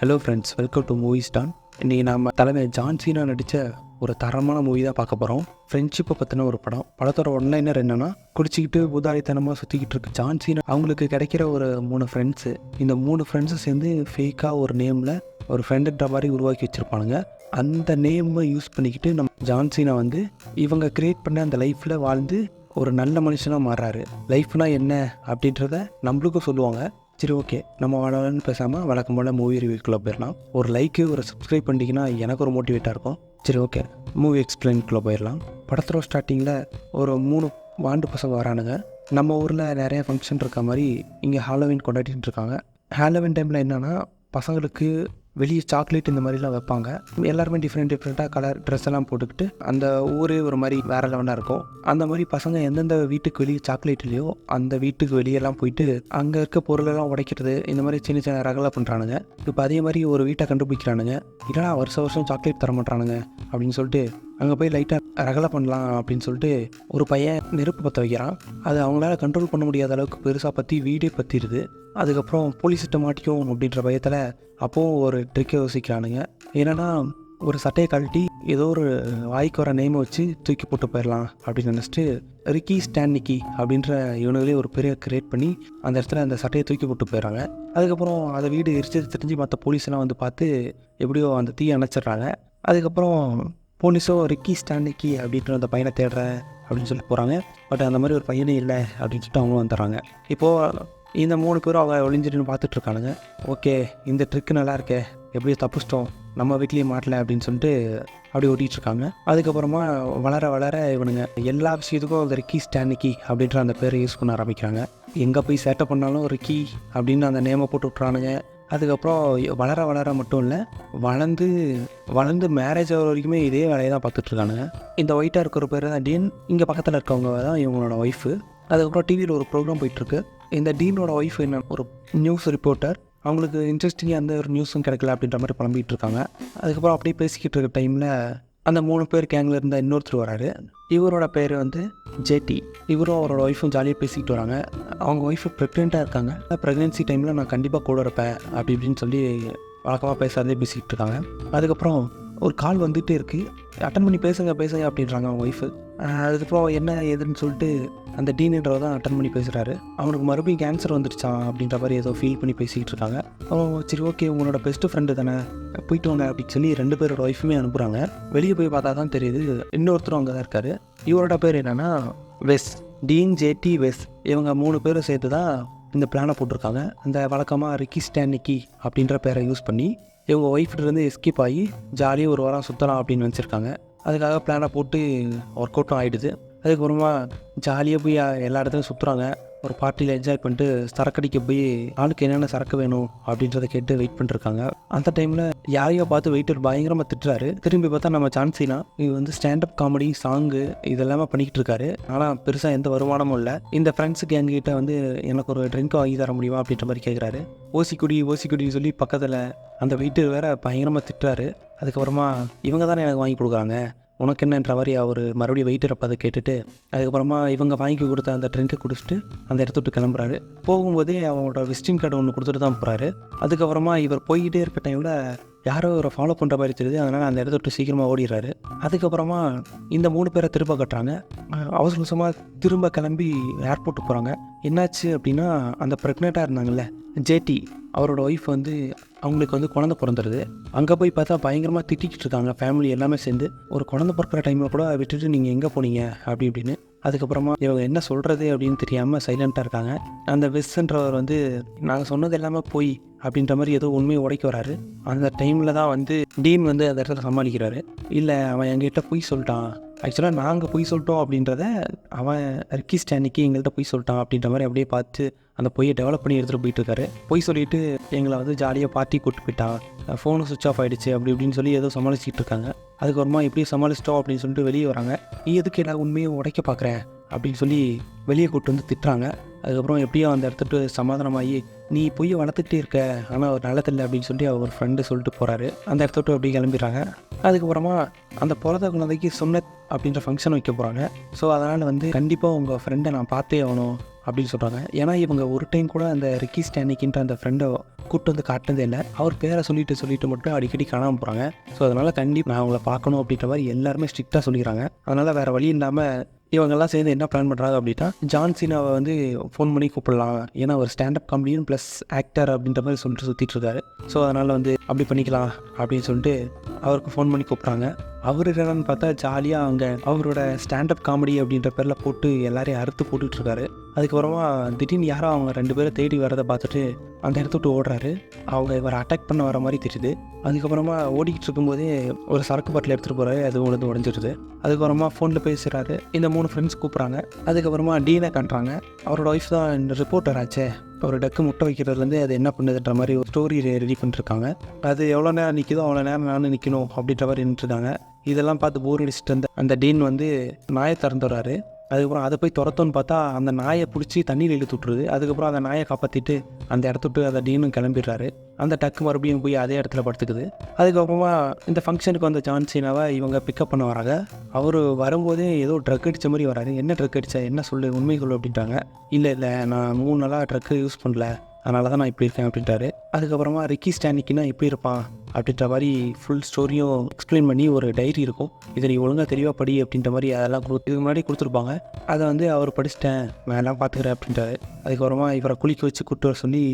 Hello friends, welcome to movie Stan. இன்றைக்கி நம்ம தலைமை ஜான் சீனா நடித்த ஒரு தரமான மூவி தான் பார்க்க போகிறோம். ஃப்ரெண்ட்ஷிப்பை பற்றின ஒரு படம். படத்தோட ஒன்லைனர் என்னென்னா, குடிச்சிக்கிட்டு பூதாரித்தனமாக சுற்றிக்கிட்டு இருக்கு ஜான் சீனா. அவங்களுக்கு கிடைக்கிற ஒரு 3 ஃப்ரெண்ட்ஸு. இந்த 3 ஃப்ரெண்ட்ஸு சேர்ந்து ஃபேக்காக ஒரு நேமில் ஒரு ஃப்ரெண்டுன்ற மாதிரி உருவாக்கி வச்சுருப்பானுங்க. அந்த நேமை யூஸ் பண்ணிக்கிட்டு நம்ம ஜான் சீனா வந்து இவங்க க்ரியேட் பண்ண அந்த லைஃப்பில் வாழ்ந்து ஒரு நல்ல மனுஷனாக மாறுறாரு. லைஃப்னால் என்ன அப்படின்றத நம்மளுக்கும் சொல்லுவாங்க. சரி, ஓகே, நம்ம வாழன்னு பேசாமல் வழக்கம் போல் மூவி ரிவ்யூக்குள்ளே போயிடலாம். ஒரு லைக்கு ஒரு சப்ஸ்கிரைப் பண்ணிட்டீங்கன்னா எனக்கு ஒரு மோட்டிவேட்டாக இருக்கும். சரி, ஓகே, மூவி எக்ஸ்பிளைனுக்குள்ளே போயிடலாம். படத்தோட ஸ்டார்டிங்கில் ஒரு 3 வாண்டு பசங்க வரானுங்க. நம்ம ஊரில் நிறைய ஃபங்க்ஷன் இருக்க மாதிரி இங்கே ஹாலோவின் கொண்டாடிட்டு இருக்காங்க. ஹாலோவின் டைமில் என்னென்னா, பசங்களுக்கு வெளியே சாக்லேட் இந்த மாதிரிலாம் வைப்பாங்க. எல்லாருமே டிஃப்ரெண்ட்டாக கலர் ட்ரெஸ் எல்லாம் போட்டுக்கிட்டு அந்த ஊரே ஒரு மாதிரி வேறு லெவலாக இருக்கும். அந்த மாதிரி பசங்க எந்தெந்த வீட்டுக்கு வெளியே சாக்லேட் இல்லையோ அந்த வீட்டுக்கு வெளியெல்லாம் போயிட்டு அங்கே இருக்க பொருளெல்லாம் உடைக்கிறது, இந்த மாதிரி சின்ன சின்ன ரகலை பண்ணுறானுங்க. இப்போ அதே மாதிரி ஒரு வீட்டை கண்டுபிடிக்கிறானுங்க. இல்லைனா வருஷம் சாக்லேட் தர மாட்டானுங்க அப்படின்னு சொல்லிட்டு அங்கே போய் லைட்டாக ரகலை பண்ணலாம் அப்படின்னு சொல்லிட்டு ஒரு பையன் நெருப்பு பற்ற வைக்கிறான். அது அவங்களால கண்ட்ரோல் பண்ண முடியாத அளவுக்கு பெருசாக பற்றி வீடே பற்றிடுது. அதுக்கப்புறம் போலீஸ்கிட்ட மாட்டிக்கும் அப்படின்ற பயத்தில் அப்போது ஒரு ட்ரிக்கை யோசிக்கிறானுங்க. என்னென்னா, ஒரு சட்டையை கழட்டி ஏதோ ஒரு வாய்க்கு வர நேமை வச்சு தூக்கி போட்டு போயிடலாம் அப்படின்னு நினச்சிட்டு ரிக்கி ஸ்டான்னிக்கி அப்படின்ற இவனுங்களே ஒரு பெரிய கிரியேட் பண்ணி அந்த இடத்துல அந்த சட்டையை தூக்கி போட்டு போயிடறாங்க. அதுக்கப்புறம் அந்த வீடு எரிச்சது தெரிஞ்சு மற்ற போலீஸ்லாம் வந்து பார்த்து எப்படியோ அந்த தீயை அணைச்சிட்றாங்க. அதுக்கப்புறம் போலீஸோ ரிக்கி ஸ்டான்னிக்கி அப்படின்ற அந்த பையனை தேடுறேன் அப்படின்னு சொல்லி போகிறாங்க. பட் அந்த மாதிரி ஒரு பையனே இல்லை அப்படின்னு சொல்லிட்டு அவங்களும் வந்துடுறாங்க. இப்போது இந்த 3 பேரும் அவங்க ஒளிஞ்சிட்டு பார்த்துட்ருக்கானுங்க. ஓகே, இந்த ட்ரிக்கு நல்லா இருக்கே, எப்படியோ தப்பிச்சிட்டோம், நம்ம வீட்லேயே மாட்டல அப்படின்னு சொல்லிட்டு அப்படி ஓட்டிகிட்ருக்காங்க. அதுக்கப்புறமா வளர இவனுங்க எல்லா விஷயத்துக்கும் அந்த ரிக்கி ஸ்டான்னிக்கி அப்படின்ற அந்த பேரை யூஸ் பண்ண ஆரம்பிக்கிறாங்க. எங்கே போய் சேட்டை பண்ணாலும் ரிக்கி அப்படின்னு அந்த நேமை போட்டு விட்றானுங்க. அதுக்கப்புறம் வளர மட்டும் இல்லை, வளர்ந்து மேரேஜ் ஆகிற வரைக்குமே இதே வேலையை தான் பார்த்துட்ருக்கானுங்க. இந்த ஒயிட்டாக இருக்கிற பேர் தான் டீன். இங்கே பக்கத்தில் இருக்கவங்க தான் இவங்களோட ஒய்ஃபு. அதுக்கப்புறம் டிவியில் ஒரு ப்ரோக்ராம் போயிட்டுருக்கு. இந்த டீனோட ஒய்ஃப் என்ன ஒரு நியூஸ் ரிப்போர்ட்டர். அவங்களுக்கு இன்ட்ரெஸ்டிங்காக எந்த ஒரு நியூஸும் கிடைக்கல அப்படின்ற மாதிரி புலம்பிகிட்டு இருக்காங்க. அதுக்கப்புறம் அப்படியே பேசிக்கிட்டு இருக்க டைமில் அந்த 3 பேர் கேங்கில் இருந்த இன்னொருத்தர் வராரு. இவரோட பேர் வந்து ஜேடி. இவரும் அவரோட ஒய்ஃபும் ஜாலியாக பேசிக்கிட்டு வராங்க. அவங்க ஒய்ஃபு ப்ரெக்னெண்ட்டாக இருக்காங்க. ப்ரெக்னென்சி டைமில் நான் கண்டிப்பாக கூட இருப்பேன் அப்படி இப்படின்னு சொல்லி வழக்கமாக பேசாதே பேசிக்கிட்டு இருக்காங்க. அதுக்கப்புறம் ஒரு கால் வந்துகிட்டே இருக்குது. அட்டன் பண்ணி பேசுங்க அப்படின்றாங்க அவங்க ஒய்ஃபு. அதுக்கப்புறம் என்ன ஏதுன்னு சொல்லிட்டு அந்த டீனன்றவர் தான் அட்டன் பண்ணி பேசுகிறாரு. அவனுக்கு மறுபடியும் கேன்சர் வந்துடுச்சான் அப்படின்ற மாதிரி ஏதோ ஃபீல் பண்ணி பேசிக்கிட்டு இருக்காங்க. சரி, ஓகே, உங்களோட பெஸ்ட்டு ஃப்ரெண்டு தானே, போயிட்டு வாங்க அப்படின்னு சொல்லி 2 பேரோட ஒய்ஃபுமே அனுப்புகிறாங்க. வெளியே போய் பார்த்தா தான் தெரியுது இன்னொருத்தரும் அங்கே தான் இருக்கார். இவரோட பேர் என்னென்னா வெஸ். டீன், ஜேடி, வெஸ். இவங்க 3 பேரும் சேர்த்து தான் இந்த பிளானை போட்டிருக்காங்க. அந்த வழக்கமாக ரிக்கி ஸ்டான்னிக்கி அப்படின்ற பேரை யூஸ் பண்ணி இவங்க ஒய்ஃப்கிட்டேருந்து எஸ்கேப் ஆகி ஜாலியாக ஒரு வாரம் சுற்றலாம் அப்படின்னு நினச்சிருக்காங்க. அதுக்காக பிளானை போட்டு ஒர்க் அவுட்டும் ஆகிடுது. அதுக்கப்புறமா ஜாலியாக போய் எல்லா இடத்துலையும் சுற்றுறாங்க. ஒரு பார்ட்டியில் என்ஜாய் பண்ணிட்டு சரக்கடிக்க போய் ஆளுக்கு என்னென்ன சரக்கு வேணும் அப்படின்றத கேட்டு வெயிட் பண்ணிருக்காங்க. அந்த டைமில் யாரையோ பார்த்து வெயிட்டர் பயங்கரமாக திட்டுறாரு. திரும்பி பார்த்தா நம்ம ஜான் சீனா. இது வந்து ஸ்டாண்டப் காமெடி, சாங்கு இதெல்லாமே பண்ணிக்கிட்டு இருக்காரு. ஆனால் பெருசாக எந்த வருமானமும் இல்லை. இந்த ஃப்ரெண்ட்ஸுக்கு எங்ககிட்ட வந்து எனக்கு ஒரு ட்ரிங்க் வாங்கி தர முடியுமா அப்படின்ற மாதிரி கேட்குறாரு. ஓசிக்குடி சொல்லி பக்கத்தில் அந்த வெயிட்டர் வேற பயங்கரமாக திட்டுறாரு. அதுக்கப்புறமா இவங்க தானே எனக்கு வாங்கி கொடுக்குறாங்க, உனக்கு என்னன்ற மாதிரி அவர் மறுபடியும் வெயிட்டர் அப்போ அதை கேட்டுட்டு அதுக்கப்புறமா இவங்க வாங்கி கொடுத்த அந்த ட்ரிங்கை குடிச்சிட்டு அந்த இடத்த விட்டு கிளம்புறாரு. போகும்போதே அவங்களோட விசிட்டிங் கார்டு ஒன்று கொடுத்துட்டு தான் போகிறாரு. அதுக்கப்புறமா இவர் போய்கிட்டே இருக்க டைமில் யாரோ இவரை ஃபாலோ பண்ணுற மாதிரி தெரியுது. அதனால் அந்த இடத்த விட்டு சீக்கிரமாக ஓடிடுறாரு. அதுக்கப்புறமா இந்த 3 பேரை திரும்ப கட்டுறாங்க. அவசரமாக திரும்ப கிளம்பி ஏர்போர்ட்டுக்கு போகிறாங்க. என்னாச்சு அப்படின்னா, அந்த ப்ரெக்னெண்ட்டாக இருந்தாங்கல்ல ஜேடி, அவரோட ஒய்ஃப் வந்து அவங்களுக்கு வந்து குழந்தை பிறந்துடுது. அங்கே போய் பார்த்தா பயங்கரமாக திட்டிக்கிட்டு இருக்காங்க ஃபேமிலி எல்லாமே சேர்ந்து. ஒரு குழந்தை பிறக்கிற டைமில் கூட விட்டுட்டு நீங்கள் எங்கே போனீங்க அப்படி இப்படின்னு. அதுக்கப்புறமா இவங்க என்ன சொல்கிறது அப்படின்னு தெரியாமல் சைலண்ட்டாக இருக்காங்க. அந்த வெஸ்ன்றவர் வந்து நாங்கள் சொன்னது எல்லாமே போய் அப்படின்ற மாதிரி ஏதோ உண்மையை உடைக்க வராரு. அந்த டைமில் தான் வந்து டீன் வந்து அந்த இடத்துல சமாளிக்கிறாரு. இல்லை, அவன் எங்ககிட்ட பொய் சொல்லிட்டான், ஆக்சுவலாக நாங்கள் பொய் சொல்லிட்டோம் அப்படின்றத அவன் ரிக்கி ஸ்டான்னிக்கி எங்கள்கிட்ட பொய் சொல்லிட்டான் அப்படின்ற மாதிரி அப்படியே பார்த்து அந்த பொய்யை டெவலப் பண்ணி எடுத்துகிட்டு போயிட்டுருக்காரு. பொய் சொல்லிவிட்டு எங்களை வந்து ஜாலியாக பார்ட்டி கூப்பிட்டு போயிட்டான், ஃபோனு சுவிட்ச் ஆஃப் ஆகிடுச்சு அப்படி இப்படின்னு சொல்லி ஏதோ சமாளிச்சிட்டு இருக்காங்க. அதுக்கப்புறமா எப்படி சமாளிச்சிட்டோம் அப்படின்னு சொல்லிட்டு வெளியே வராங்க. நீ எதுக்கு எல்லா உண்மையும் உடைக்க பார்க்குறேன் அப்படின்னு சொல்லி வெளியே கூப்பிட்டு வந்து திட்டுறாங்க. அதுக்கப்புறம் எப்படியோ அந்த இடத்துட்டு சமாதானமாகி நீ பொய்யை வளர்த்துக்கிட்டே இருக்க, ஆனால் ஒரு நல்லதில்லை அப்படின்னு சொல்லி அவர் ஃப்ரெண்டு சொல்லிட்டு போகிறாரு. அந்த இடத்த விட்டு அப்படியே கிளம்பிடுறாங்க. அதுக்கப்புறமா அந்த பிறந்த குழந்தைக்கு சுன்னத் அப்படின்ற ஃபங்க்ஷன் வைக்க போகிறாங்க. ஸோ அதனால் வந்து கண்டிப்பாக உங்கள் ஃப்ரெண்டை நான் பார்த்தே ஆகணும் அப்படின்னு சொல்கிறாங்க. ஏன்னா இவங்க ஒரு டைம் கூட அந்த ரிக்கி ஸ்டானிக்கின்ற அந்த ஃப்ரெண்டை கூப்பிட்டு வந்து காட்டினதே இல்லை. அவர் பேரை சொல்லிட்டு மட்டும் அடிக்கடி காணாமல் போகிறாங்க. ஸோ அதனால் கண்டிப்பாக நான் அவங்கள பார்க்கணும் அப்படின்ற மாதிரி எல்லாருமே ஸ்ட்ரிக்டாக சொல்லிக்கிறாங்க. அதனால் வேறு வழி இல்லாமல் இவங்கெல்லாம் சேர்ந்து என்ன பிளான் பண்ணுறாங்க அப்படின்னா, ஜான் சீனாவை வந்து ஃபோன் பண்ணி கூப்பிடலாம். ஏன்னா ஒரு ஸ்டாண்டப் காமெடியன் ப்ளஸ் ஆக்டர் அப்படின்ற மாதிரி சொல்லிட்டு சுற்றிட்டு இருக்காரு. ஸோ அதனால் வந்து அப்படி பண்ணிக்கலாம் அப்படின்னு சொல்லிட்டு அவருக்கு ஃபோன் பண்ணி கூப்பிட்றாங்க. அவர் என்னன்னு பார்த்தா ஜாலியாக அவங்க அவரோட ஸ்டாண்டப் காமெடி அப்படின்ற பேரில் போட்டு எல்லாரையும் அறுத்து போட்டுட்ருக்காரு. அதுக்கப்புறமா திடீர்னு யாரோ அவங்க 2 பேரை தேடி வரதை பார்த்துட்டு அந்த இடத்த விட்டு ஓடுறாரு. அவங்க இவரை அட்டாக் பண்ண வர மாதிரி தெரியுது. அதுக்கப்புறமா ஓடிக்கிட்டு இருக்கும்போதே ஒரு சரக்கு பாட்டில் எடுத்துகிட்டு போகிறாரு. அது உடஞ்சிடுது. அதுக்கப்புறமா ஃபோனில் பேசுகிறாரு. இந்த 3 ஃப்ரெண்ட்ஸ் கூப்பிட்றாங்க. அதுக்கப்புறமா டீனை காட்டுறாங்க. அவரோட ஒய்ஃப் தான் இந்த ரிப்போர்ட்டர் ஆச்சே. ஒரு டக்கு முட்டை வைக்கிறதுலேருந்து அது என்ன பண்ணுதுன்ற மாதிரி ஒரு ஸ்டோரி ரெடி பண்ணிருக்காங்க. அது எவ்வளோ நேரம் நிற்கிதோ அவ்வளோ நேரம் நானும் நிற்கணும் அப்படின்ற மாதிரி நின்றுருக்காங்க. இதெல்லாம் பார்த்து போர் அடிச்சுட்டு அந்த டீன் வந்து நாயை திறந்துடுறாரு. அதுக்கப்புறம் அதை போய் துரத்தோன்னு பார்த்தா அந்த நாயை பிடிச்சி தண்ணியில் இழுத்து விட்ருது. அதுக்கப்புறம் அந்த நாயை காப்பாற்றிட்டு அந்த இடத்த விட்டு அந்த டீனும் கிளம்பிடுறாரு. அந்த டக்கு மறுபடியும் போய் அதே இடத்துல படுத்துக்குது. அதுக்கப்புறமா இந்த ஃபங்க்ஷனுக்கு வந்த ஜான் சீனாவை இவங்க பிக்கப் பண்ண வராங்க. அவர் வரும்போதே ஏதோ ட்ரக் அடித்த மாதிரி வராரு. என்ன ட்ரக் அடித்தா, என்ன சொல்லு, உண்மை சொல்லு அப்படின்ட்டாங்க. இல்லை நான் 3 நாளாக ட்ரக்கு யூஸ் பண்ணல, அதனால தான் நான் இப்படி இருக்கேன் அப்படின்ட்டாரு. அதுக்கப்புறமா ரிக்கி ஸ்டானிக்கின்னா எப்படி இருப்பான் அப்படின்ற மாதிரி ஃபுல் ஸ்டோரியும் எக்ஸ்பிளைன் பண்ணி ஒரு டைரி இருக்கும். இதை நீ ஒழுங்காக தெளிவாக படி அப்படின்ற மாதிரி அதெல்லாம் இதுக்கு முன்னாடி கொடுத்துருப்பாங்க. அதை வந்து அவர் படிச்சிட்டேன், நான் எல்லாம் பார்த்துக்கிறேன் அப்படின்ட்டாரு. அதுக்கப்புறமா இவரை குளிக்க வச்சு கூப்பிட்டு வர சொல்லி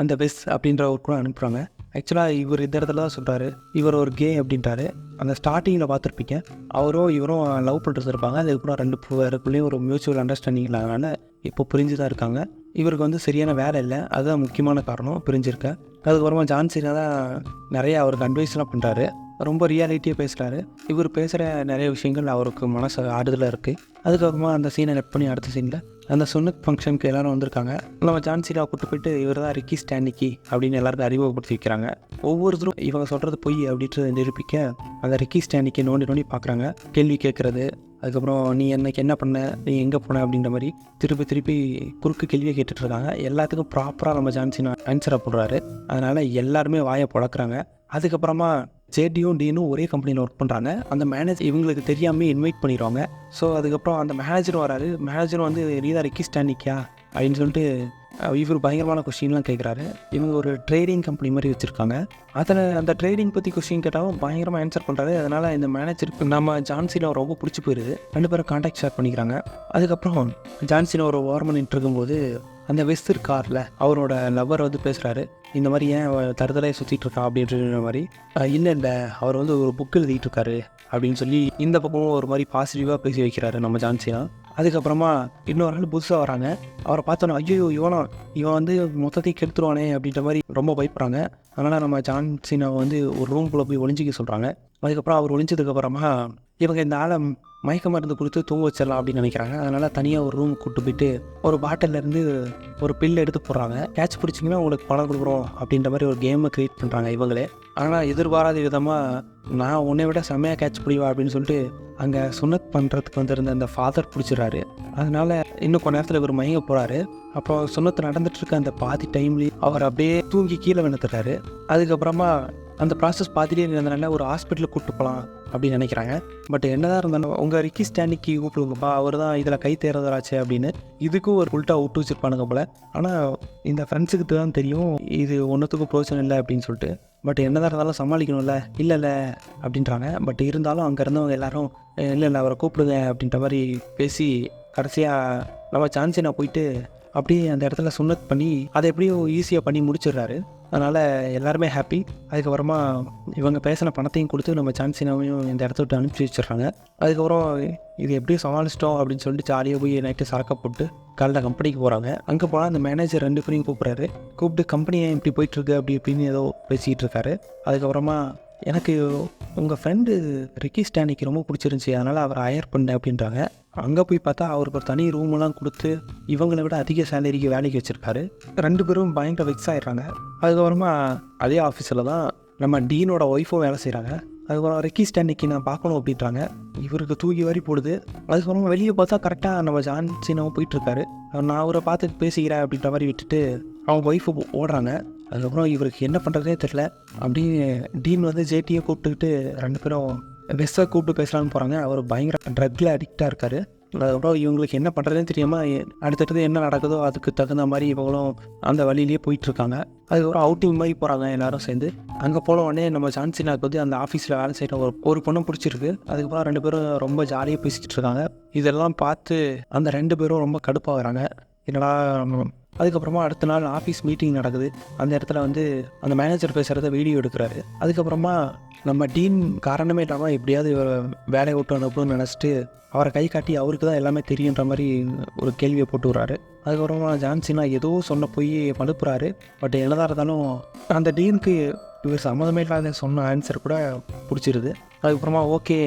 அந்த பெஸ் அப்படின்ற ஒரு கூட அனுப்புகிறாங்க. ஆக்சுவலாக இவர் இந்த இடத்துல தான் சொல்கிறாரு இவர் ஒரு கே அப்படின்ட்டாரு. அந்த ஸ்டார்டிங்கில் பார்த்துருப்பீங்க, அவரும் இவரும் லவ் பண்ணுறது இருப்பாங்க. அதுக்கப்புறம் 2 பேருக்குள்ளேயும் ஒரு மியூச்சுவல் அண்டர்ஸ்டாண்டிங் இல்லாதனால இப்போ பிரிஞ்சு தான் இருக்காங்க. இவருக்கு வந்து சரியான வேலை இல்லை, அதுதான் முக்கியமான காரணம் பிரிஞ்சிருக்க. அதுக்கப்புறமா ஜான் சீனா தான் நிறைய அவருக்கு அட்வைஸ்லாம் பண்ணுறாரு. ரொம்ப ரியாலிட்டியாக பேசுகிறாரு. இவர் பேசுகிற நிறைய விஷயங்கள் அவருக்கு மனசு ஆறுதலாக இருக்குது. அதுக்கப்புறமா அந்த சீனை நெட் பண்ணி அடுத்த சீனில் அந்த சுன்னத் ஃபங்க்ஷனுக்கு எல்லோரும் வந்திருக்காங்க. நம்ம ஜான் சீனாவை கூப்பிட்டு போயிட்டு இவர் தான் ரிக்கி ஸ்டானிக்கி அப்படின்னு எல்லாருக்கும் அறிமுகப்படுத்தி வைக்கிறாங்க. ஒவ்வொருத்தரும் இவங்க சொல்கிறது பொய் அப்படின்றத நிரூபிக்க அந்த ரிக்கி ஸ்டானிக்கை நோண்டி பார்க்குறாங்க. கேள்வி கேட்குறது, அதுக்கப்புறம் நீ என்னைக்கு என்ன பண்ண, நீ எங்கே போன அப்படின்ற மாதிரி திருப்பி குறுக்கு கேள்வியை கேட்டுட்ருக்காங்க. எல்லாத்துக்கும் ப்ராப்பராக நம்ம ஜான் சீனா ஆன்சரை போடுறாரு. அதனால் எல்லாருமே வாயை புழக்கிறாங்க. அதுக்கப்புறமா ஜேடியும் டீனும் ஒரே கம்பெனியில் ஒர்க் பண்ணுறாங்க. அந்த மேனேஜர் இவங்களுக்கு தெரியாமல் இன்வைட் பண்ணிடுவாங்க. ஸோ அதுக்கப்புறம் அந்த மேனேஜரும் வராரு. மேனேஜரும் வந்து நீ தான் ரிக்கி ஸ்டானிக்கியா அப்படின்னு சொல்லிட்டு இவர் பயங்கரமான கொஸ்டின்லாம் கேட்குறாரு. இவங்க ஒரு ட்ரேடிங் கம்பெனி மாதிரி வச்சுருக்காங்க. அதில் அந்த ட்ரேடிங் பற்றி கொஸ்டின் கேட்டாலும் பயங்கரமாக ஆன்சர் பண்ணுறாரு. அதனால் இந்த மேனேஜருக்கு நம்ம ஜான் சீனா ரொம்ப பிடிச்சி போயிடுது. 2 பேரும் கான்டாக்ட் ஷேர் பண்ணிக்கிறாங்க. அதுக்கப்புறம் ஜான் சீனா ஒரு ஓரமாக நின்று இருக்கும்போது அந்த வெஸ்டர் காரில் அவரோட லவ்வர் வந்து பேசுகிறாரு. இந்த மாதிரி ஏன் தருதலையை சுற்றிட்டு இருக்கா அப்படின்ற மாதிரி. இல்லை அவர் வந்து ஒரு புக் எழுதிட்டு இருக்காரு அப்படின்னு சொல்லி இந்த பக்கமும் ஒரு மாதிரி பாசிட்டிவாக பேசி வைக்கிறாரு நம்ம ஜான் சீனா. அதுக்கப்புறமா இன்னொரு ஆள் புதுசாக வராங்க. அவரை பார்த்தோன்னா ஐயோ இவன் வந்து மொத்தத்தையும் கெடுத்துருவானே அப்படின்ற மாதிரி ரொம்ப பயப்படுறாங்க. அதனால் நம்ம ஜான் சீனாவை வந்து ஒரு ரூம்குள்ளே போய் ஒளிஞ்சிக்க சொல்கிறாங்க. அதுக்கப்புறம் அவர் ஒளிஞ்சதுக்கப்புறமா இவங்க இந்த ஆளை மயக்க மருந்து கொடுத்து தூங்க வச்சிடலாம் அப்படின்னு நினைக்கிறாங்க. அதனால் தனியாக ஒரு ரூம் கூப்பிட்டு போயிட்டு ஒரு பாட்டிலேருந்து ஒரு பில் எடுத்து போடுறாங்க. கேட்ச் பிடிச்சிங்கன்னா உங்களுக்கு பணம் கொடுக்குறோம் அப்படின்ற மாதிரி ஒரு கேமை க்ரியேட் பண்ணுறாங்க இவங்களே. ஆனால் எதிர்பாராத விதமாக நான் உன்னை விட செம்மையாக கேட்ச் பிடிவா அப்படின்னு சொல்லிட்டு அங்கே சுன்னத் பண்ணுறதுக்கு வந்திருந்த அந்த ஃபாதர் பிடிச்சிடறாரு. அதனால் இன்னும் கொஞ்ச நேரத்தில் இவர் மயங்க போகிறாரு. அப்புறம் சுன்னத்து நடந்துட்டுருக்க அந்த பாதி டைம்லேயே அவர் அப்படியே தூங்கி கீழே விழுந்துடுறாரு. அதுக்கப்புறமா அந்த ப்ராசஸ் பார்த்துட்டே இருந்ததுனால ஒரு ஹாஸ்பிட்டலுக்கு கூப்பிட்டு போகலாம் அப்படின்னு நினைக்கிறாங்க. பட் என்னதான் இருந்தாலும் உங்கள் ரிக்கி ஸ்டானிக்கு கூப்பிடுங்கப்பா, அவர் தான் இதில் கை தேர்தலாச்சு அப்படின்னு இதுக்கும் ஒரு உல்ட்டா விட்டு வச்சுருப்பானுங்க போல். ஆனால் இந்த ஃப்ரெண்ட்ஸுக்கு தான் தெரியும் இது ஒன்றுத்துக்கும் பிரோஜனம் இல்லை அப்படின்னு சொல்லிட்டு. பட் என்னதான் இருந்தாலும் சமாளிக்கணும்ல, இல்லை அப்படின்றாங்க. பட் இருந்தாலும் அங்கே இருந்தவங்க எல்லாரும் இல்லை அவரை கூப்பிடுங்க அப்படின்ற மாதிரி பேசி கடைசியாக நம்ம சான்சினா போயிட்டு அப்படியே அந்த இடத்துல சுன்னத் பண்ணி அதை எப்படியும் ஈஸியாக பண்ணி முடிச்சிடுறாரு. அதனால் எல்லாருமே ஹாப்பி. அதுக்கப்புறமா இவங்க பேசின பணத்தையும் கொடுத்து நம்ம சான்சினாவையும் இந்த இடத்த விட்டு அனுப்பிச்சி வச்சிடுறாங்க. அதுக்கப்புறம் இது எப்படியும் சமாளிச்சிட்டோம் அப்படின்னு சொல்லிட்டு ஜாலியாக போய் நைட்டு சரக்கை போட்டு காலைல கம்பெனிக்கு போகிறாங்க. அங்கே போனால் அந்த மேனேஜர் 2 பேரையும் கூப்பிட்டு கம்பெனியை இப்படி போயிட்டுருக்கு அப்படி இப்படின்னு ஏதோ பேசிக்கிட்டு இருக்காரு. அதுக்கப்புறமா எனக்கு உங்கள் ஃப்ரெண்டு ரிக்கி ஸ்டானிக்கு ரொம்ப பிடிச்சிருந்துச்சி, அதனால் அவரை ஹையர் பண்ணேன் அப்படின்றாங்க. அங்கே போய் பார்த்தா அவருக்கு ஒரு தனி ரூமெல்லாம் கொடுத்து இவங்களை விட அதிக சேலரிக்கு வேலைக்கு வச்சுருக்காரு. 2 பேரும் பயங்கர வெக்ஸ் ஆகிடுறாங்க. அதுக்கப்புறமா அதே ஆஃபீஸில் தான் நம்ம டீனோட ஒய்ஃபும் வேலை செய்கிறாங்க. அதுக்கப்புறம் ரிக்கி ஸ்டானிக்கு நான் பார்க்கணும் அப்படின்றாங்க. இவருக்கு தூக்கி வாரி போடுது. அதுக்கப்புறமா வெளியே பார்த்தா கரெக்டாக நம்ம ஜான் சீனாவும் போயிட்டுருக்காரு. நான் அவரை பார்த்து பேசிக்கிறேன் அப்படின்ற மாதிரி விட்டுட்டு அவங்க ஒய்ஃபு ஓடுறாங்க. அதுக்கப்புறம் இவருக்கு என்ன பண்ணுறதே தெரில. அப்படியே டீன் வந்து ஜேடியை கூப்பிட்டுக்கிட்டு 2 பேரும் வெஸ்ஸை கூப்பிட்டு பேசலான்னு போகிறாங்க. அவர் பயங்கர ட்ரக்கில் அடிக்டாக இருக்கார். அதுக்கப்புறம் இவங்களுக்கு என்ன பண்ணுறதுன்னு தெரியாமல் அடுத்தடுத்து என்ன நடக்குதோ அதுக்கு தகுந்த மாதிரி இவங்களும் அந்த வழியிலேயே போயிட்டுருக்காங்க. அதுக்கப்புறம் அவுட்டிங் மாதிரி போகிறாங்க எல்லோரும் சேர்ந்து. அங்கே போன உடனே நம்ம ஜான்சினாக்கு வந்து அந்த ஆஃபீஸில் வேலை செய்கிற ஒரு பொண்ணை பிடிச்சிருக்கு. அதுக்கப்புறம் 2 பேரும் ரொம்ப ஜாலியாக பேசிகிட்டு இருக்காங்க. இதெல்லாம் பார்த்து அந்த 2 பேரும் ரொம்ப கடுப்பாகிறாங்க. என்னடா. அதுக்கப்புறமா அடுத்த நாள் ஆஃபீஸ் மீட்டிங் நடக்குது. அந்த இடத்துல வந்து அந்த மேனேஜர் பேசுகிறத வீடியோ எடுக்கிறாரு. அதுக்கப்புறமா நம்ம டீன் காரணமே இல்லாமல் எப்படியாவது வேலையை விட்டு அனுப்பணும்னு நினச்சிட்டு அவரை கை காட்டி அவருக்கு தான் எல்லாமே தெரியுன்ற மாதிரி ஒரு கேள்வியை போட்டு விட்றாரு. அதுக்கப்புறமா ஜான்சினா ஏதோ சொன்ன போய் மழுப்புறாரு. பட் என்னதான் இருந்தாலும் அந்த டீனுக்கு இவர் சம்மந்தமே இல்லாத சொன்ன ஆன்சர் கூட பிடிச்சிருது. அதுக்கப்புறமா ஓகே,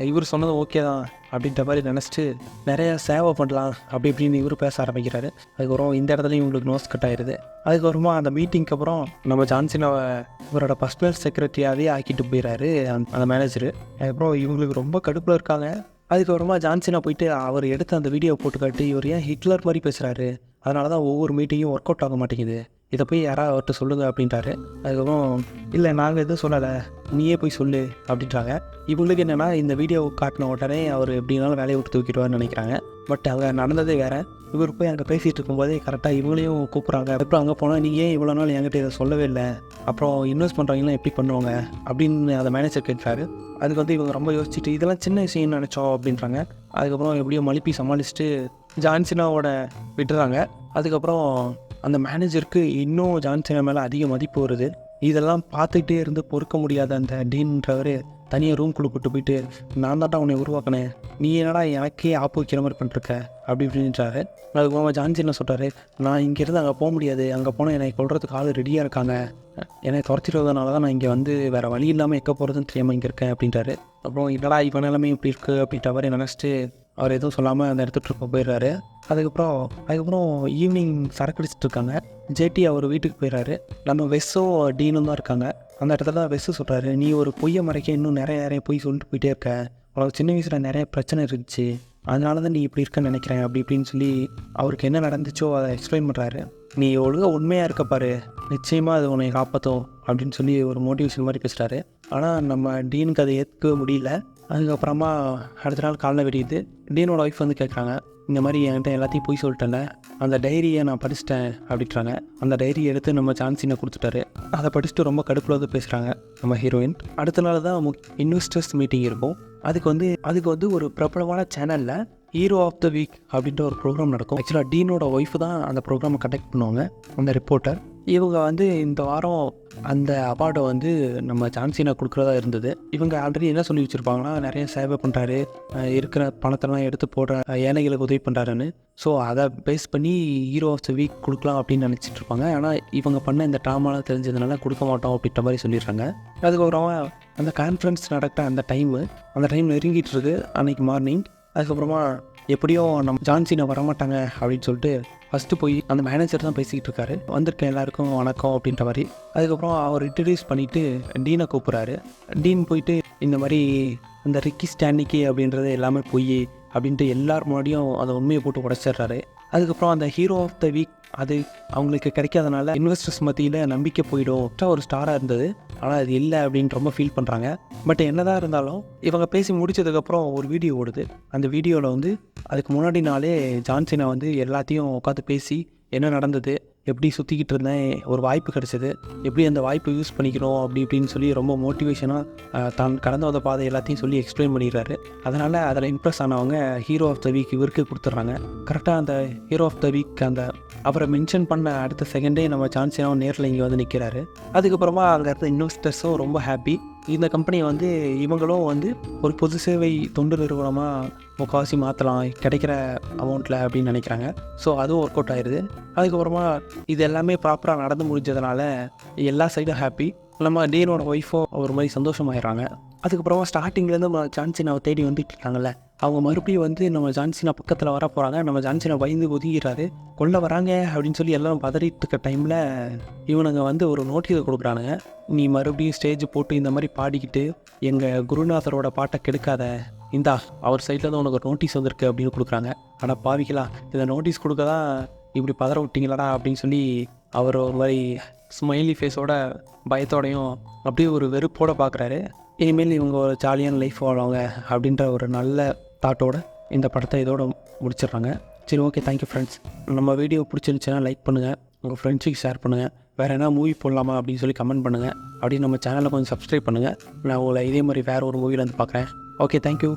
இவர் சொன்னது ஓகே தான் அப்படின்ற மாதிரி நினச்சிட்டு நிறைய சேவை பண்ணலாம் அப்படி இப்படின்னு இவர் பேச ஆரம்பிக்கிறாரு. அதுக்கப்புறம் இந்த இடத்துலையும் இவங்களுக்கு நோஸ் கட் ஆயிடுது. அதுக்கப்புறமா அந்த மீட்டிங்க்கு அப்புறம் நம்ம ஜான்சினாவை இவரோட பர்சனல் செக்ரட்டரியாகவே ஆக்கிட்டு போயிடறாரு அந்த மேனேஜரு. அதுக்கப்புறம் இவங்களுக்கு ரொம்ப கடுப்பில் இருக்காங்க. அதுக்கப்புறமா ஜான்சினா போயிட்டு அவர் எடுத்து அந்த வீடியோ போட்டு காட்டி இவர் ஏன் ஹிட்லர் மாதிரி பேசுகிறாரு, அதனால தான் ஒவ்வொரு மீட்டிங்கும் ஒர்க் அவுட் ஆக மாட்டேங்குது, இதை போய் யாராவது அவர்கிட்ட சொல்லுங்கள் அப்படின்ட்டாரு. அதுக்கப்புறம் இல்லை நாங்கள் எதுவும் சொல்லலை, நீயே போய் சொல்லு அப்படின்றாங்க. இவங்களுக்கு என்னென்னா இந்த வீடியோ காட்டின உடனே அவர் எப்படினாலும் வேலையை விட்டு தூக்கிடுவார்னு நினைக்கிறாங்க. பட் அங்கே நடந்ததே வேறு. இவர் போய் அங்கே பேசிகிட்டு இருக்கும்போதே கரெக்டாக இவங்களையும் கூப்பிட்றாங்க. அப்புறம் அங்கே போனால் நீங்கள் ஏன் இவ்வளோ நாள் என்கிட்ட இதை சொல்லவே இல்லை, அப்புறம் இன்வெஸ்ட் பண்ணுறவங்களாம் எப்படி பண்ணுவாங்க அப்படின்னு அந்த மேனேஜர் கேட்பாரு. அதுக்கு வந்து இவங்க ரொம்ப யோசிச்சுட்டு இதெல்லாம் சின்ன விஷயம்னு நினச்சோம் அப்படின்றாங்க. அதுக்கப்புறம் எப்படியோ மழுப்பி சமாளிச்சுட்டு ஜான்சினாவோட விட்டுறாங்க. அதுக்கப்புறம் அந்த மேனேஜருக்கு இன்னும் ஜான்சினா மேலே அதிக மதிப்பு வருது. இதெல்லாம் பார்த்துக்கிட்டே இருந்து பொறுக்க முடியாத அந்த டீன்றவர் தனியாக ரூம்குள்ளே கூட்டு போயிட்டு நான் தான்டா உன்னை உருவாக்கினேன், நீ என்னடா எனக்கே ஆப்பு வைக்கிற மாதிரி பண்ணிருக்க அப்படி இப்படின்றாரு. அதுக்கப்புறமா ஜான்சினா சொல்கிறாரு, நான் இங்கேருந்து அங்கே போக முடியாது, அங்கே போனால் என்னை கொள்றதுக்கு ஆள் ரெடியாக இருக்காங்க, என்னை துரத்திடுறதுனால தான் நான் இங்கே வந்து வேறு வழி இல்லாமல் எங்கே போகிறதுன்னு தெரியாமல் இங்கே இருக்கேன் அப்படின்றாரு. அப்புறம் என்னடா இவன் நிலைமை இப்படி இருக்குது அப்படின்ற மாதிரி நினச்சிட்டு அவர் எதுவும் சொல்லாமல் அந்த இடத்துக்கு போயிடுறாரு. அதுக்கப்புறம் ஈவினிங் சரக்கடிச்சிட்டு இருக்காங்க. ஜேடி அவர் வீட்டுக்கு போயிடுறாரு. நம்ம வெஸ்ஸோ டீனும் தான் இருக்காங்க. அந்த இடத்துல வெஸ்ஸு சொல்கிறாரு, நீ ஒரு பொய்யை மறைக்க இன்னும் நிறைய பொய் சொல்லிட்டு போயிட்டே இருக்க, உனக்கு சின்ன வயசில் நிறைய பிரச்சனை இருந்துச்சு, அதனால தான் நீ இப்படி இருக்கன்னு நினைக்கிறேன் அப்படி இப்படின்னு சொல்லி அவருக்கு என்ன நடந்துச்சோ அதை எக்ஸ்பிளைன் பண்ணுறாரு. நீ ஒழுங்காக உண்மையாக இருக்க பாரு, நிச்சயமாக அது உன்னை காப்பாற்றும் அப்படின்னு சொல்லி ஒரு மோட்டிவேஷன் மாதிரி பேசுகிறாரு. ஆனால் நம்ம டீனுக்கு அதை ஏற்க முடியல. அதுக்கப்புறமா அடுத்த நாள் காலைல வெடியுது. டீனோட ஒய்ஃப் வந்து கேட்குறாங்க, இந்த மாதிரி என்கிட்ட எல்லாத்தையும் போய் சொல்லிட்டேன்ல, அந்த டைரியை நான் படிச்சிட்டேன் அப்படின்றாங்க. அந்த டைரியை எடுத்து நம்ம ஜான்சினை கொடுத்துட்டாரு. அதை படிச்சுட்டு ரொம்ப கடுப்பில் வந்து பேசுகிறாங்க நம்ம ஹீரோயின். அடுத்த நாள் தான் இன்வெஸ்டர்ஸ் மீட்டிங் இருக்கும். அதுக்கு வந்து ஒரு பிரபலமான சேனலில் ஹீரோ ஆஃப் த வீக் அப்படின்ற ஒரு ப்ரோக்ராம் நடக்கும். ஆக்சுவலாக டீனோட ஒய்ஃபு தான் அந்த ப்ரோக்ராமை கண்டக்ட் பண்ணுவாங்க, அந்த ரிப்போர்ட்டர். இவங்க வந்து இந்த வாரம் அந்த அவார்டை வந்து நம்ம ஜான்சினா கொடுக்குறதா இருந்தது. இவங்க ஆல்ரெடி என்ன சொல்லி வச்சுருப்பாங்கன்னா, நிறைய சேவை பண்ணுறாரு, இருக்கிற பணத்தெல்லாம் எடுத்து போடுற ஏழைகளுக்கு உதவி பண்ணுறாருன்னு. ஸோ அதை பேஸ் பண்ணி ஹீரோ ஆஃப் த வீக் கொடுக்கலாம் அப்படின்னு நினச்சிட்டு இருப்பாங்க. ஆனால் இவங்க பண்ண இந்த ட்ராமாலாம் தெரிஞ்சதுனால கொடுக்க மாட்டோம் அப்படின்ற மாதிரி சொல்லிடுறாங்க. அதுக்கப்புறமா அந்த கான்ஃபரன்ஸ் நடக்கிற அந்த டைம் நெருங்கிட்டு இருக்கு அன்றைக்கி மார்னிங். அதுக்கப்புறமா எப்படியோ நம்ம ஜான்சினா வரமாட்டாங்க அப்படின்னு சொல்லிட்டு ஃபஸ்ட்டு போய் அந்த மேனேஜர் தான் பேசிக்கிட்டு இருக்காரு. வந்திருக்க எல்லாருக்கும் வணக்கம் அப்படின்ற மாதிரி. அதுக்கப்புறம் அவர் இன்ட்ரடியூஸ் பண்ணிவிட்டு டீனை கூப்பிட்றாரு. டீன் போயிட்டு இந்த மாதிரி அந்த ரிக்கி ஸ்டானிக்கி அப்படின்றது எல்லாமே பொய் அப்படின்ட்டு எல்லார் முன்னாடியும் அதை உண்மையை போட்டு உடச்சிட்றாரு. அதுக்கப்புறம் அந்த ஹீரோ ஆஃப் த வீக் அது அவங்களுக்கு கிடைக்காதனால இன்வெஸ்டர்ஸ் மத்தியில் நம்பிக்கை போயிடும். ஒரு ஸ்டாராக இருந்தது, ஆனால் அது இல்லை அப்படின்னு ரொம்ப ஃபீல் பண்ணுறாங்க. பட் என்னதான் இருந்தாலும் இவங்க பேசி முடிச்சதுக்கப்புறம் ஒரு வீடியோ ஓடுது. அந்த வீடியோவில் வந்து அதுக்கு முன்னாடி நாளே ஜான்சினா வந்து எல்லாத்தையும் உட்காந்து பேசி என்ன நடந்தது, எப்படி சுற்றிக்கிட்டு இருந்தேன், ஒரு வாய்ப்பு கிடச்சிது, எப்படி அந்த வாய்ப்பை யூஸ் பண்ணிக்கணும் அப்படி இப்படின்னு சொல்லி ரொம்ப மோட்டிவேஷனாக தான் கடந்து வந்த பாதை எல்லாத்தையும் சொல்லி எக்ஸ்பிளைன் பண்ணிடுறாரு. அதனால் அதில் இம்ப்ரெஸ் ஆனவங்க ஹீரோ ஆஃப் த வீக் இவருக்கு கொடுத்துட்றாங்க. கரெக்டாக அந்த ஹீரோ ஆஃப் த வீக் அந்த அவரை மென்ஷன் பண்ண அடுத்த செகண்டே நம்ம ஜான்சினாவும் நேரில் இங்கே வந்து நிற்கிறாரு. அதுக்கப்புறமா அங்கே இருந்த இன்வெஸ்டர்ஸும் ரொம்ப ஹாப்பி. இந்த கம்பெனியை வந்து இவங்களும் வந்து ஒரு பொது சேவை தொண்டு நிறுவனமாக முக்கால்வாசி மாற்றலாம் கிடைக்கிற அமௌண்ட்டில் அப்படின்னு நினைக்கிறாங்க. ஸோ அதுவும் ஒர்க் அவுட் ஆயிடுது. அதுக்கப்புறமா இது எல்லாமே ப்ராப்பராக நடந்து முடிஞ்சதுனால எல்லா சைடும் ஹாப்பி. நம்ம டீனோட ஒய்ஃபும் ஒரு மாதிரி சந்தோஷமாயிடுறாங்க. அதுக்கப்புறமா ஸ்டார்டிங்லேருந்து நம்ம ஜான்சினாவை தேடி வந்துட்டு இருக்காங்கல்ல, அவங்க மறுபடியும் வந்து நம்ம ஜான்சினா பக்கத்தில் வர போகிறாங்க. நம்ம ஜான்சினா பயந்து ஒதுங்கிறாரு. கொல்ல வராங்க அப்படின்னு சொல்லி எல்லாம் பதறிட்டு இருக்க டைமில் இவனுங்க வந்து ஒரு நோட்டீஸை கொடுக்குறானுங்க. நீ மறுபடியும் ஸ்டேஜ் போட்டு இந்த மாதிரி பாடிக்கிட்டு எங்கள் குருநாதரோட பாட்டை கெடுக்காத, இந்தா அவர் சைடில் தான் உனக்கு ஒரு நோட்டீஸ் வந்திருக்கு அப்படின்னு கொடுக்குறாங்க. ஆனால் பாவிக்கலாம், இந்த நோட்டீஸ் கொடுக்க தான் இப்படி பதற விட்டிங்களாடா அப்படின்னு சொல்லி அவர் ஒரு மாதிரி ஸ்மைலி ஃபேஸோட பயத்தோடையும் அப்படியே ஒரு வெறுப்போடு பார்க்குறாரு. இனிமேல் இவங்க ஒரு ஜாலியான லைஃப் வாழ்வாங்க அப்படின்ற ஒரு நல்ல தாட்டோட இந்த படத்தை இதோட முடிச்சிடுறாங்க. சரி, ஓகே, தேங்க்யூ ஃப்ரெண்ட்ஸ். நம்ம வீடியோ பிடிச்சிருந்துச்சுன்னா லைக் பண்ணுங்கள், உங்கள் ஃப்ரெண்ட்ஸுக்கு ஷேர் பண்ணுங்கள். வேறு என்ன மூவி போடலாமா அப்படின்னு சொல்லி கமெண்ட் பண்ணுங்கள். அப்படியே நம்ம சேனலை கொஞ்சம் சப்ஸ்கிரைப் பண்ணுங்கள். நான் உங்களை இதே மாதிரி வேறு ஒரு மூவியில் வந்து பார்க்குறேன். Okay, thank you.